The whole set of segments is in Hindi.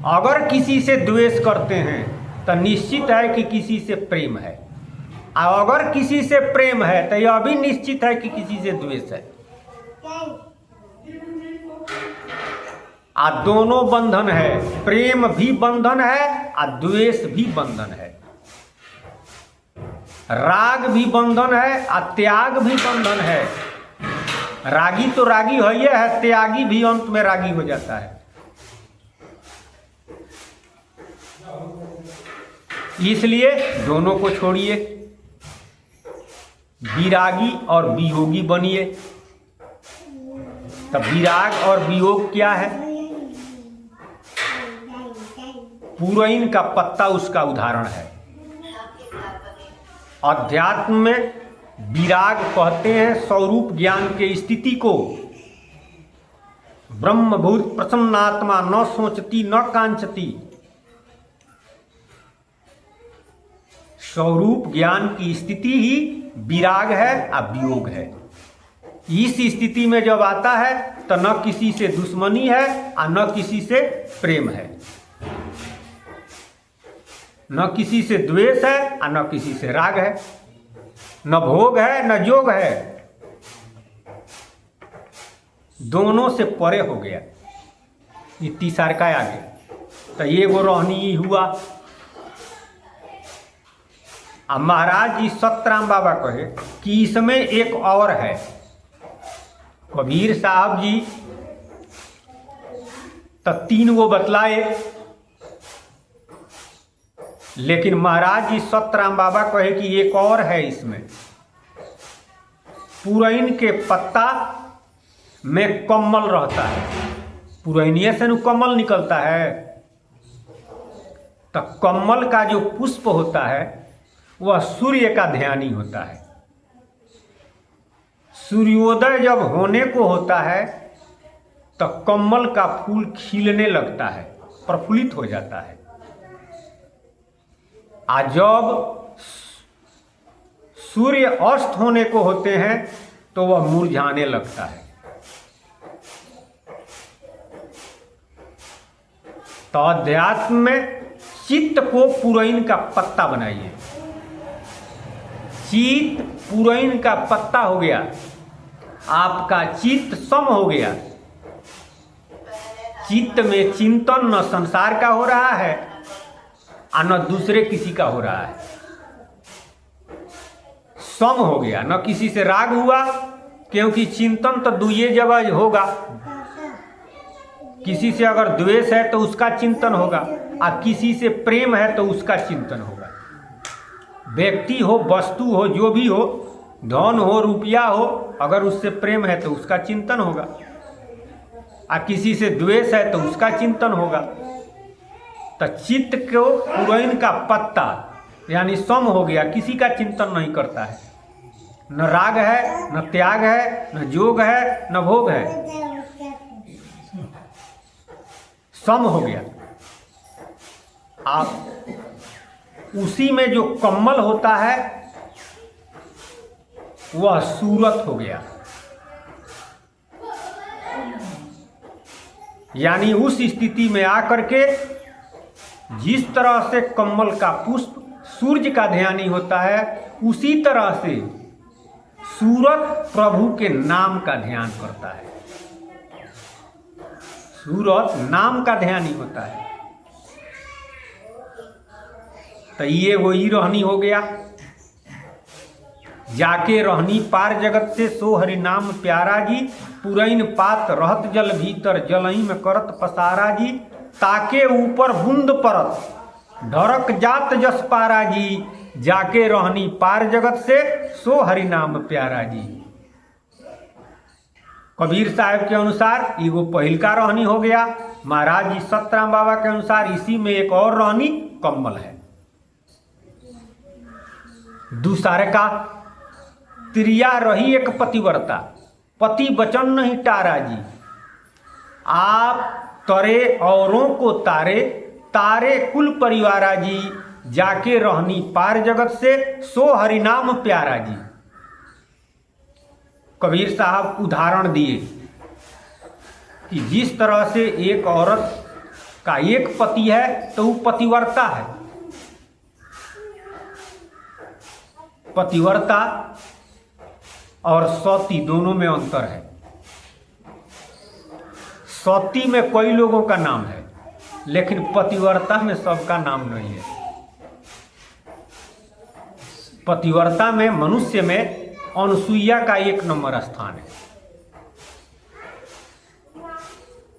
अगर किसी से द्वेष करते हैं तो निश्चित है कि किसी से प्रेम है, और अगर किसी से प्रेम है तो यह भी निश्चित है कि किसी से द्वेष है। आ दोनों बंधन है, प्रेम भी बंधन है और द्वेष भी बंधन है, राग भी बंधन है और त्याग भी बंधन है। रागी तो रागी है, त्यागी भी अंत में रागी हो जाता है। इसलिए दोनों को छोड़िए, विरागी और वियोगी बनिए। तब विराग और वियोग क्या है? पुरैन का पत्ता उसका उदाहरण है। अध्यात्म में विराग कहते हैं स्वरूप ज्ञान के स्थिति को। ब्रह्मभूत प्रसन्नात्मा न सोचती न कांचती, स्वरूप ज्ञान की स्थिति ही विराग है और वियोग है। इस स्थिति में जब आता है तो न किसी से दुश्मनी है और न किसी से प्रेम है, न किसी से द्वेष है और न किसी से राग है, न भोग है न जोग है, दोनों से परे हो गया। ये तीसर का आगे तो ये वो रोहनी हुआ। अब महाराज जी सतराम बाबा कहे कि इसमें एक और है। कबीर साहब जी तो 3 वो बतलाए, लेकिन महाराज जी सतराम बाबा कहे कि एक और है इसमें। पुरैन के पत्ता में कमल रहता है, पुरैनिये से कमल निकलता है, तो कमल का जो पुष्प होता है वह सूर्य का ध्यानी होता है। सूर्योदय जब होने को होता है तो कमल का फूल खिलने लगता है, प्रफुल्लित हो जाता है। आज जब सूर्य अस्त होने को होते हैं तो वह मुरझाने लगता है। तो अध्यात्म में चित्त को पुरैन का पत्ता बनाइए। चित्त पुरैन का पत्ता हो गया, आपका चित्त सम हो गया। चित्त में चिंतन न संसार का हो रहा है और न दूसरे किसी का हो रहा है, सम हो गया। न किसी से राग हुआ, क्योंकि चिंतन तो दुए जगह होगा। किसी से अगर द्वेष है तो उसका चिंतन होगा, और किसी से प्रेम है तो उसका चिंतन होगा। व्यक्ति हो, वस्तु हो, जो भी हो, धन हो, रुपया हो, अगर उससे प्रेम है तो उसका चिंतन होगा, और किसी से द्वेष है तो उसका चिंतन होगा। तो चित्त को पुरैन का पत्ता यानी सम हो गया, किसी का चिंतन नहीं करता है। न राग है, न त्याग है, न जोग है, न भोग है, सम हो गया। आप उसी में जो कमल होता है वह सूरत हो गया, यानी उस स्थिति में आकर के जिस तरह से कमल का पुष्प सूर्य का ध्यानी होता है, उसी तरह से सूरत प्रभु के नाम का ध्यान करता है। सूरत नाम का ध्यानी होता है। तो ये वही रहनी हो गया। जाके रहनी पार जगत से सो हरि नाम प्यारा जी, पुरैन पात रहत जल भीतर जलई में करत पसारा जी, ताके ऊपर बूंद परत ढरक जात जस पारा जी, जाके रहनी पार जगत से सो हरि नाम प्यारा जी। कबीर साहब के अनुसार ये वो पहिल का रहनी हो गया। महाराज जी सतराम बाबा के अनुसार इसी में एक और रहनी कमल है। दूसरे का त्रिया रही एक पतिव्रता, पति वचन नहीं टारा जी, आप तरे औरों को तारे, तारे कुल परिवारा जी, जाके रहनी पार जगत से सो हरिनाम प्यारा जी। कबीर साहब उदाहरण दिए कि जिस तरह से एक औरत का एक पति है तो वो पतिव्रता है। पतिव्रता और सती दोनों में अंतर है। सती में कई लोगों का नाम है, लेकिन पतिव्रता में सबका नाम नहीं है। पतिव्रता में मनुष्य में अनुसुईया का 1 नंबर स्थान है।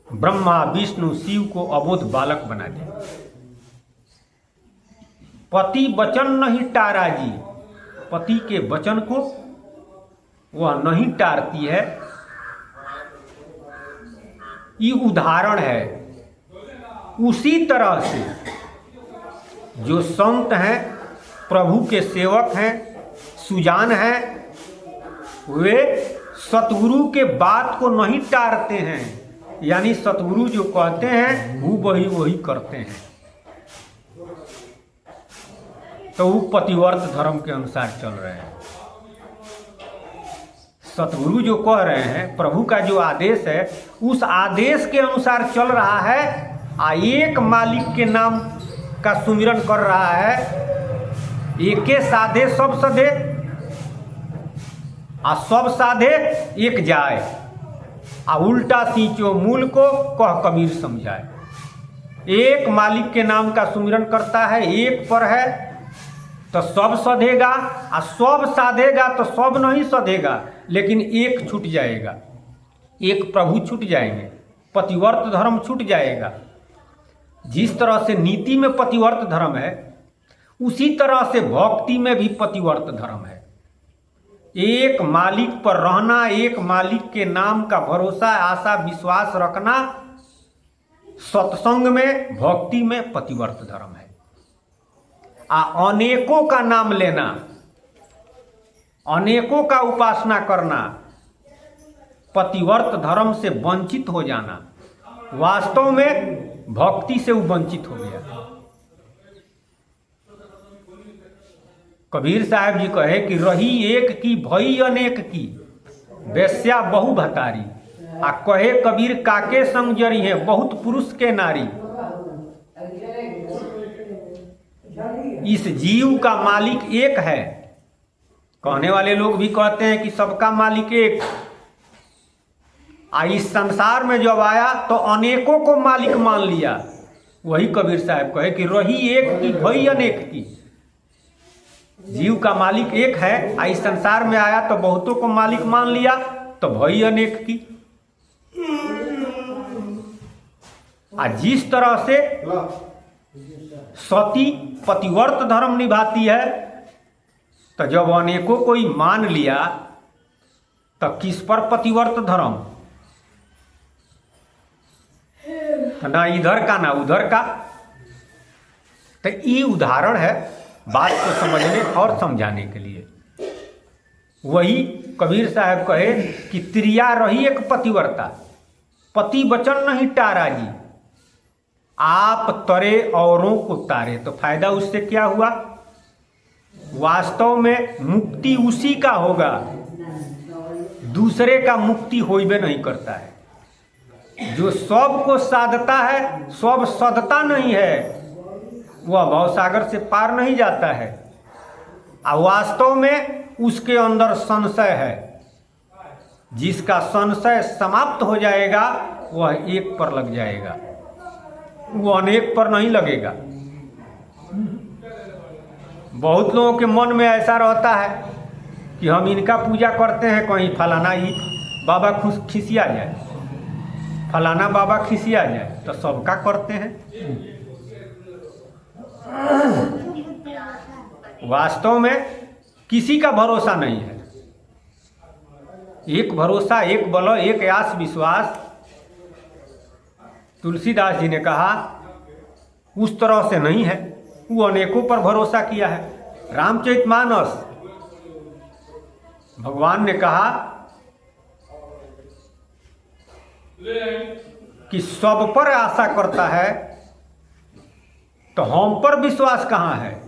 ब्रह्मा विष्णु शिव को अबोध बालक बना दिया। पति वचन नहीं टारा जी, पति के वचन को वह नहीं टारती है। ये उदाहरण है। उसी तरह से जो संत हैं, प्रभु के सेवक हैं, सुजान हैं, वे सतगुरु के बात को नहीं टारते हैं। यानी सतगुरु जो कहते हैं वो वही करते हैं। तो वो पतिव्रत धर्म के अनुसार चल रहे हैं। सतगुरु जो कह रहे हैं, प्रभु का जो आदेश है, उस आदेश के अनुसार चल रहा है। एक मालिक के नाम का सुमिरन कर रहा है। एके साधे सब सधे, सब साधे एक जाए। उल्टा सींचो मूल को, कह कबीर समझाए। एक मालिक के नाम का सुमिरन करता है, एक पर है तो सब सधेगा, सब साधेगा तो सब नहीं सधेगा, लेकिन एक छूट जाएगा। एक प्रभु छूट जाएंगे, पतिव्रत धर्म छूट जाएगा। जिस तरह से नीति में पतिव्रत धर्म है, उसी तरह से भक्ति में भी पतिव्रत धर्म है। एक मालिक पर रहना, एक मालिक के नाम का भरोसा, आशा, विश्वास रखना, सत्संग में, भक्ति में पतिव्रत धर्म है। अनेकों का नाम लेना, अनेकों का उपासना करना, पतिव्रत धर्म से वंचित हो जाना। वास्तव में भक्ति से वो वंचित हो गया। कबीर साहब जी कहे कि रही एक की भई अनेक की, वेश्या बहु भतारी। कहे कबीर काके संग जरी है, बहुत पुरुष के नारी। इस जीव का मालिक एक है। कहने वाले लोग भी कहते हैं कि सबका मालिक एक। इस संसार में जब आया तो अनेकों को मालिक मान लिया। वही कबीर साहब कहे कि रही एक की भई अनेक की। जीव का मालिक एक है, इस संसार में आया तो बहुतों को मालिक मान लिया, तो भई अनेक की। जिस तरह से सती पतिव्रत धर्म निभाती है, तो जब अनेकों को ही मान लिया तो किस पर पतिव्रत धर्म? ना इधर का ना उधर का। तो ये उदाहरण है बात को समझने और समझाने के लिए। वही कबीर साहब कहे कि त्रिया रही एक पतिव्रता, पति वचन नहीं टारा जी। आप तरे औरों को तारे, तो फायदा उससे क्या हुआ? वास्तव में मुक्ति उसी का होगा, दूसरे का मुक्ति होइबे नहीं करता है। जो सबको साधता है, सब सधता नहीं है, वह भवसागर से पार नहीं जाता है। वास्तव में उसके अंदर संशय है। जिसका संशय समाप्त हो जाएगा वह एक पर लग जाएगा, वो अनेक पर नहीं लगेगा। बहुत लोगों के मन में ऐसा रहता है कि हम इनका पूजा करते हैं, कहीं फलाना ही बाबा खिसिया जाए, फलाना बाबा खिसिया जाए, तो सबका करते हैं। वास्तव में किसी का भरोसा नहीं है। एक भरोसा, एक बल, एक आस विश्वास। तुलसीदास जी ने कहा उस तरह से नहीं है, वो अनेकों पर भरोसा किया है। रामचरितमानस भगवान ने कहा कि सब पर आशा करता है तो हम पर विश्वास कहाँ है?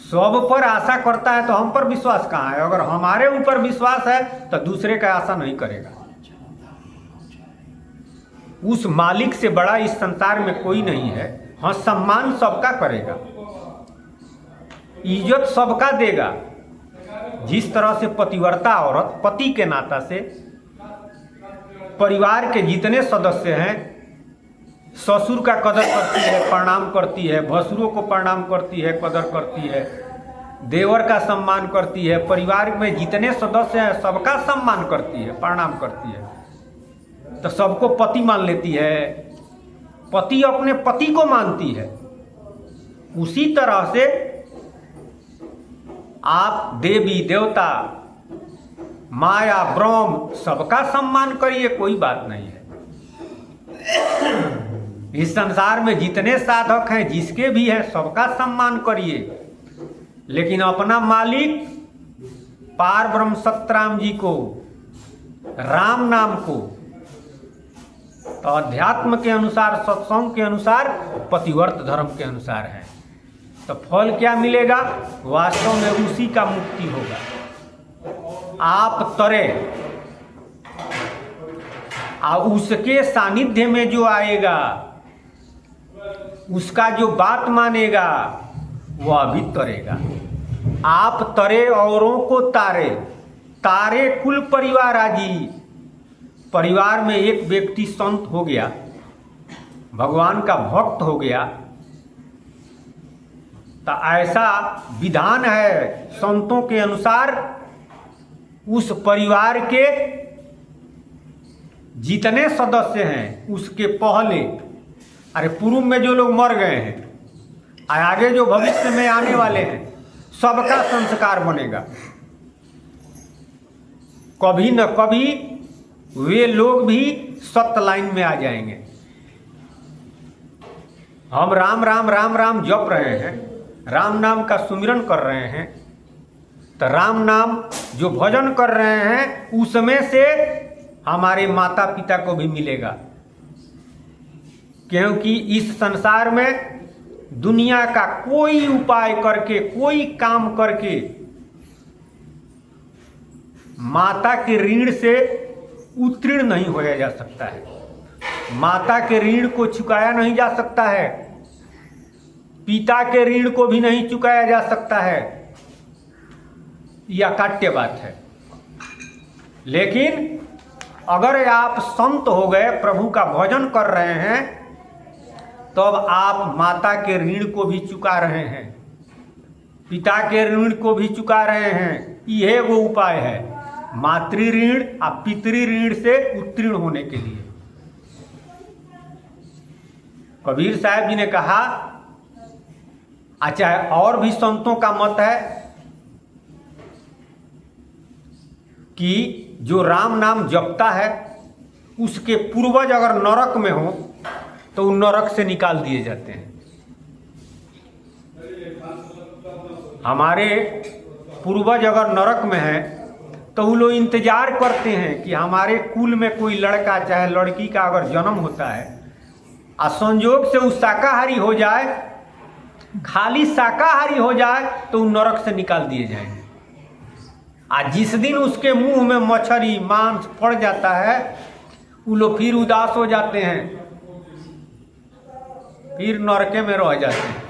सब पर आशा करता है तो हम पर विश्वास कहाँ है? अगर हमारे ऊपर विश्वास है तो दूसरे का आशा नहीं करेगा। उस मालिक से बड़ा इस संसार में कोई नहीं है। हाँ, सम्मान सबका करेगा, इज्जत सबका देगा। जिस तरह से पतिव्रता औरत पति के नाता से परिवार के जितने सदस्य हैं, ससुर का कदर करती है, प्रणाम करती है, भसुरों को प्रणाम करती है, कदर करती है, देवर का सम्मान करती है, परिवार में जितने सदस्य हैं सबका सम्मान करती है, प्रणाम करती है, तो सबको पति मान लेती है, पति अपने पति को मानती है। उसी तरह से आप देवी देवता माया ब्रह्म सबका सम्मान करिए, कोई बात नहीं है। इस संसार में जितने साधक हैं, जिसके भी हैं, सबका सम्मान करिए, लेकिन अपना मालिक पार ब्रह्म सतराम जी को, राम नाम को, तो अध्यात्म के अनुसार, सत्संग के अनुसार, पतिव्रत धर्म के अनुसार है, तो फल क्या मिलेगा? वास्तव में उसी का मुक्ति होगा। आप तरे और उसके सानिध्य में जो आएगा, उसका जो बात मानेगा, वह भी तरेगा। आप तरे औरों को तारे, तारे कुल परिवार आजी। परिवार में एक व्यक्ति संत हो गया, भगवान का भक्त हो गया, तो ऐसा विधान है संतों के अनुसार, उस परिवार के जितने सदस्य हैं उसके पहले, अरे पूर्व में जो लोग मर गए हैं, आगे जो भविष्य में आने वाले हैं, सबका संस्कार बनेगा। कभी न कभी वे लोग भी सत्य लाइन में आ जाएंगे। हम राम राम राम राम जप रहे हैं, राम नाम का सुमिरन कर रहे हैं, तो राम नाम जो भजन कर रहे हैं उसमें से हमारे माता पिता को भी मिलेगा। क्योंकि इस संसार में दुनिया का कोई उपाय करके, कोई काम करके माता के ऋण से उत्तीर्ण नहीं होया जा सकता है। माता के ऋण को चुकाया नहीं जा सकता है, पिता के ऋण को भी नहीं चुकाया जा सकता है, यह अकाट्य बात है। लेकिन अगर आप संत हो गए, प्रभु का भजन कर रहे हैं, तो अब आप माता के ऋण को भी चुका रहे हैं, पिता के ऋण को भी चुका रहे हैं। यह वो उपाय है मातृ ऋण और पितृ ऋण से उत्तीर्ण होने के लिए। कबीर साहब जी ने कहा, अच्छा और भी संतों का मत है कि जो राम नाम जपता है उसके पूर्वज अगर नरक में हो तो उन नरक से निकाल दिए जाते हैं। हमारे पूर्वज अगर नरक में है तो वो लोग इंतजार करते हैं कि हमारे कुल में कोई लड़का चाहे लड़की का अगर जन्म होता है और संयोग से वो शाकाहारी हो जाए, खाली शाकाहारी हो जाए, तो वो नरक से निकाल दिए जाएंगे। आज जिस दिन उसके मुंह में मछली मांस पड़ जाता है, वो लोग फिर उदास हो जाते हैं, फिर नरके में रह जाते हैं।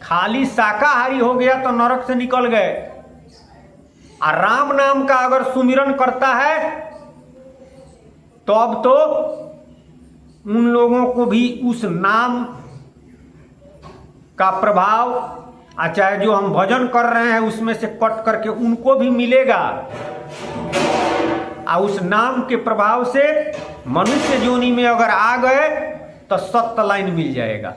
खाली शाकाहारी हो गया तो नरक से निकल गए। और राम नाम का अगर सुमिरन करता है तो अब तो उन लोगों को भी उस नाम का प्रभाव, चाहे जो हम भजन कर रहे हैं उसमें से कट करके उनको भी मिलेगा। और उस नाम के प्रभाव से मनुष्य योनि में अगर आ गए तो सत्य लाइन मिल जाएगा।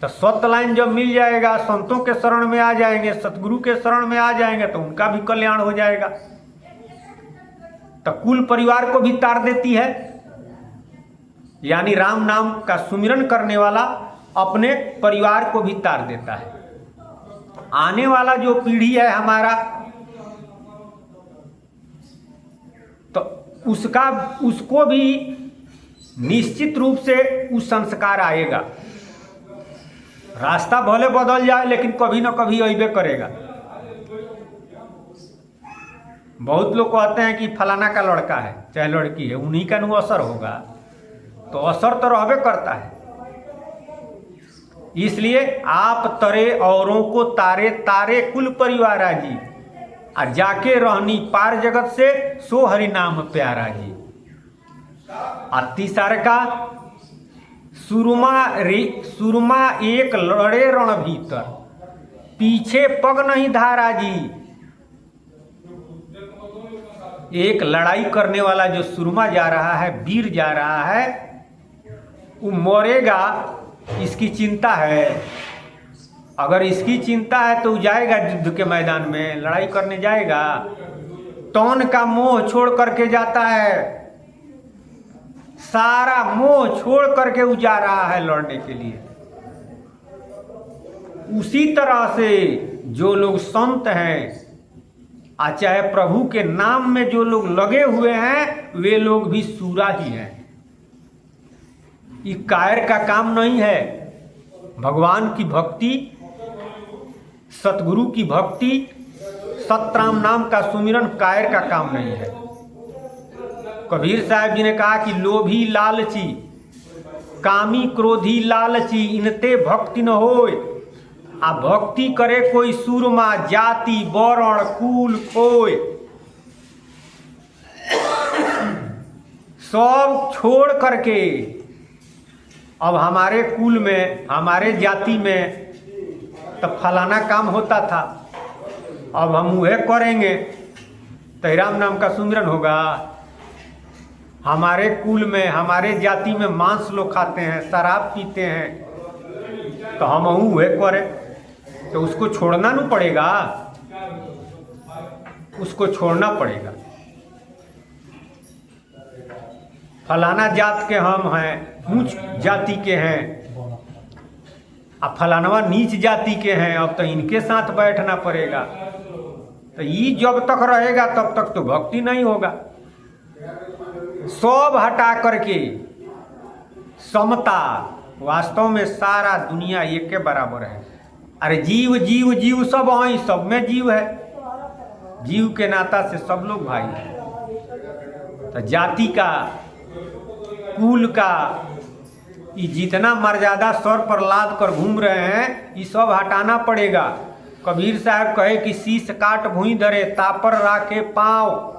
तो सत्य लाइन जब मिल जाएगा, संतों के शरण में आ जाएंगे, सतगुरु के शरण में आ जाएंगे, तो उनका भी कल्याण हो जाएगा। तो कुल परिवार को भी तार देती है। यानी राम नाम का सुमिरन करने वाला अपने परिवार को भी तार देता है। आने वाला जो पीढ़ी है हमारा, तो उसको भी निश्चित रूप से उस संस्कार आएगा। रास्ता भले बदल जाए लेकिन कभी ना कभी अइबे करेगा। बहुत लोग कहते हैं कि फलाना का लड़का है चाहे लड़की है, उन्हीं का नु असर होगा, तो असर तो रहबे करता है। इसलिए आप तरे औरों को तारे, तारे कुल परिवारा जी, आ जाके रहनी पार जगत से सो हरि नाम प्यारा जी। आ तीसर का सुरमा एक लड़े रण भीतर, पीछे पग नहीं धारा जी। एक लड़ाई करने वाला जो सुरमा जा रहा है, वीर जा रहा है, वो मरेगा इसकी चिंता है। अगर इसकी चिंता है तो जाएगा युद्ध के मैदान में, लड़ाई करने जाएगा, तौन का मोह छोड़ करके जाता है, सारा मोह छोड़ करके वो जा रहा है लड़ने के लिए। उसी तरह से जो लोग संत हैं, चाहे प्रभु के नाम में जो लोग लगे हुए हैं, वे लोग भी सूरा ही हैं। ये कायर का काम नहीं है। भगवान की भक्ति, सतगुरु की भक्ति, सतराम नाम का सुमिरन कायर का काम नहीं है। कबीर साहब जी ने कहा कि लोभी लालची, कामी क्रोधी लालची, इनते भक्ति न होय। आ भक्ति करे कोई सूरमा, जाति वर्ण कुल कोय, सब छोड़ करके अब हमारे कुल में, हमारे जाति में तो फलाना काम होता था, अब हम वह करेंगे तो राम नाम का सुमिरन होगा। हमारे कुल में, हमारे जाति में मांस लोग खाते हैं, शराब पीते हैं, तो हम वह करें, तो उसको छोड़ना नहीं पड़ेगा, उसको छोड़ना पड़ेगा। फलाना जात के हम हैं, ऊंच जाति के हैं, अब फलानवा नीच जाति के हैं, अब तो इनके साथ बैठना पड़ेगा। तो ये जब तक रहेगा तब तक तो भक्ति नहीं होगा। सब हटा करके समता, वास्तव में सारा दुनिया एक के बराबर है। अरे जीव जीव जीव सब हैं, सब में जीव है, जीव के नाता से सब लोग भाई हैं। तो जाति का, कुल का, ये जितना मर्यादा सर पर लाद कर घूम रहे हैं, ये सब हटाना पड़ेगा। कबीर साहब कहे कि शीश काट भूई धरे, तापर राखे पाँव,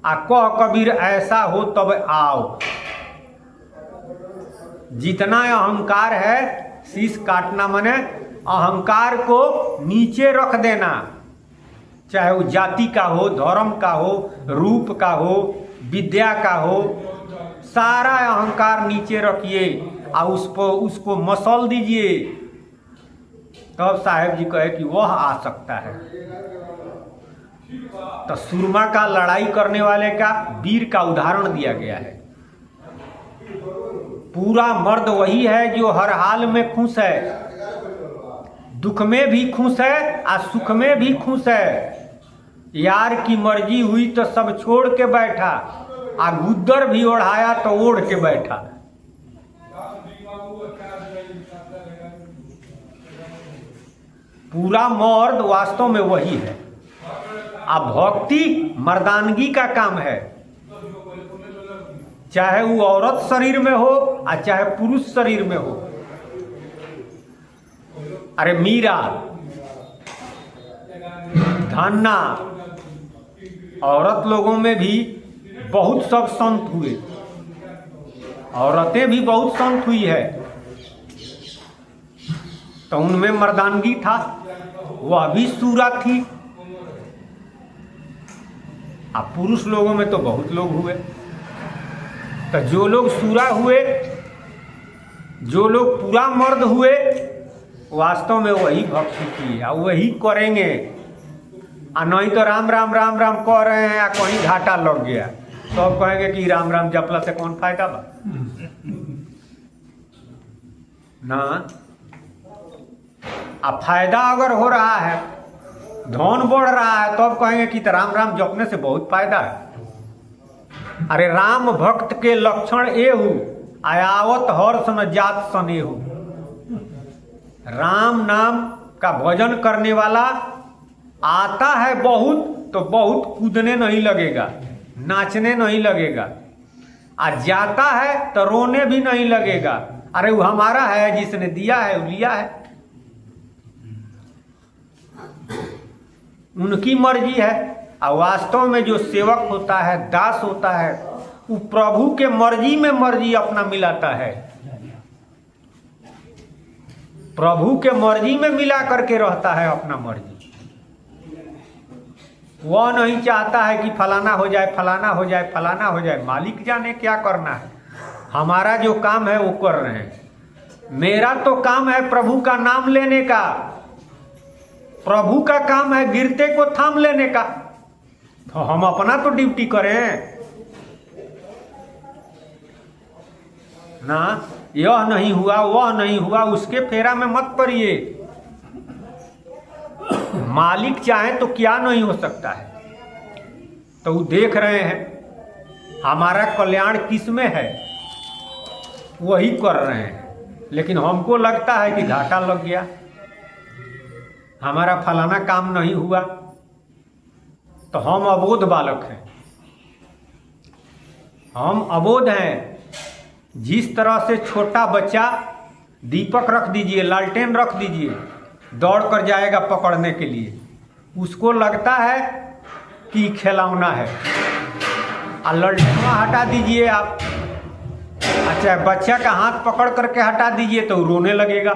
आ कह कबीर ऐसा हो तब आओ। जितना अहंकार है, शीश काटना माने अहंकार को नीचे रख देना, चाहे वो जाति का हो, धर्म का हो, रूप का हो, विद्या का हो, सारा अहंकार नीचे रखिए और उसको मसल दीजिए, तब साहेब जी कहे कि वह आ सकता है। तो सुरमा का, लड़ाई करने वाले का, वीर का उदाहरण दिया गया है। पूरा मर्द वही है जो हर हाल में खुश है, दुख में भी खुश है और सुख में भी खुश है। यार की मर्जी हुई तो सब छोड़ के बैठा, आ गुद्दर भी ओढ़ाया तो ओढ़ के बैठा। पूरा मर्द वास्तव में वही है। आ भक्ति मर्दानगी का काम है, चाहे वो औरत शरीर में हो और चाहे पुरुष शरीर में हो। अरे मीरा, धन्ना, औरत लोगों में भी बहुत सब संत हुए, औरतें भी बहुत संत हुई है, तो उनमें मर्दानगी था, वह भी सूरा थी। अब पुरुष लोगों में तो बहुत लोग हुए। तो जो लोग सूरा हुए, जो लोग पूरा मर्द हुए, वास्तव में वही भक्ति की है, वही करेंगे। नहीं तो राम राम राम राम कह रहे हैं, कहीं घाटा लग गया तो अब कहेंगे कि राम राम जपला से कौन फायदा बा ना। अब फायदा अगर हो रहा है, धन बढ़ रहा है, तो अब कहेंगे कि राम राम जपने से बहुत फायदा है। अरे राम भक्त के लक्षण एहू, आयावत हर्ष न जात सनेहू। राम नाम का भजन करने वाला आता है बहुत तो बहुत कूदने नहीं लगेगा, नाचने नहीं लगेगा, आ जाता है तो रोने भी नहीं लगेगा। अरे वो हमारा है, जिसने दिया है वो लिया है, उनकी मर्जी है। और वास्तव में जो सेवक होता है, दास होता है, वो प्रभु के मर्जी में मर्जी अपना मिलाता है, प्रभु के मर्जी में मिला करके रहता है अपना मर्जी। वह नहीं चाहता है कि फलाना हो जाए, फलाना हो जाए, फलाना हो जाए। मालिक जाने क्या करना है, हमारा जो काम है वो कर रहे हैं। मेरा तो काम है प्रभु का नाम लेने का, प्रभु का काम है गिरते को थाम लेने का, तो हम अपना तो ड्यूटी करें ना। यह नहीं हुआ, वह नहीं हुआ, उसके फेरा में मत पड़िए। मालिक चाहे तो क्या नहीं हो सकता है। तो वो देख रहे हैं हमारा कल्याण किस में है, वही कर रहे हैं। लेकिन हमको लगता है कि घाटा लग गया, हमारा फलाना काम नहीं हुआ, तो हम अबोध बालक हैं, हम अबोध हैं। जिस तरह से छोटा बच्चा दीपक रख दीजिए, लालटेन रख दीजिए, दौड़ कर जाएगा पकड़ने के लिए, उसको लगता है कि खिलौना है। और लालटेन हटा दीजिए आप, अच्छा बच्चा का हाथ पकड़ करके हटा दीजिए तो रोने लगेगा।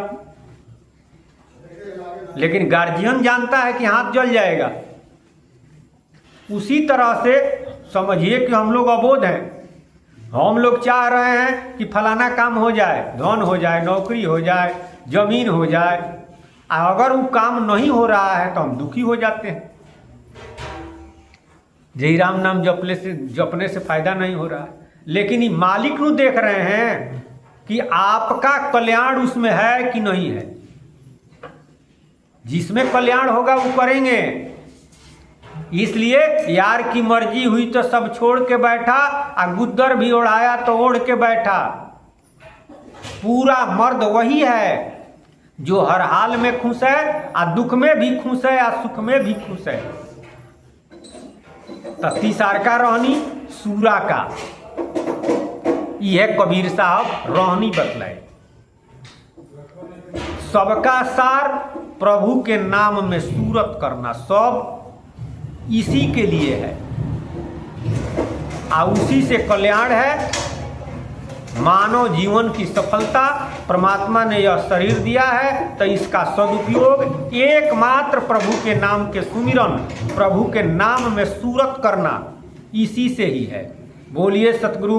लेकिन गार्जियन जानता है कि हाथ जल जाएगा। उसी तरह से समझिए कि हम लोग अबोध हैं। हम लोग चाह रहे हैं कि फलाना काम हो जाए, धन हो जाए, नौकरी हो जाए, जमीन हो जाए। अगर वो काम नहीं हो रहा है तो हम दुखी हो जाते हैं। जय राम नाम जपने से फायदा नहीं हो रहा है। लेकिन ये मालिक ਨੂੰ देख रहे हैं कि आपका कल्याण उसमें है कि नहीं है। जिसमें कल्याण होगा वो करेंगे। इसलिए यार की मर्जी हुई तो सब छोड़ के बैठा, और गुद्दर भी उड़ाया तो ओढ़ के बैठा। पूरा मर्द वही है जो हर हाल में खुश है, और दुख में भी खुश है, और सुख में भी खुश है। तीसर का रहनी सूरा का, यह कबीर साहब रहनी बतलाए। सबका सार प्रभु के नाम में सूरत करना, सब इसी के लिए है, और उसी से कल्याण है। मानव जीवन की सफलता, परमात्मा ने यह शरीर दिया है तो इसका सदुपयोग एकमात्र प्रभु के नाम के सुमिरन, प्रभु के नाम में सूरत करना, इसी से ही है। बोलिए सतगुरु।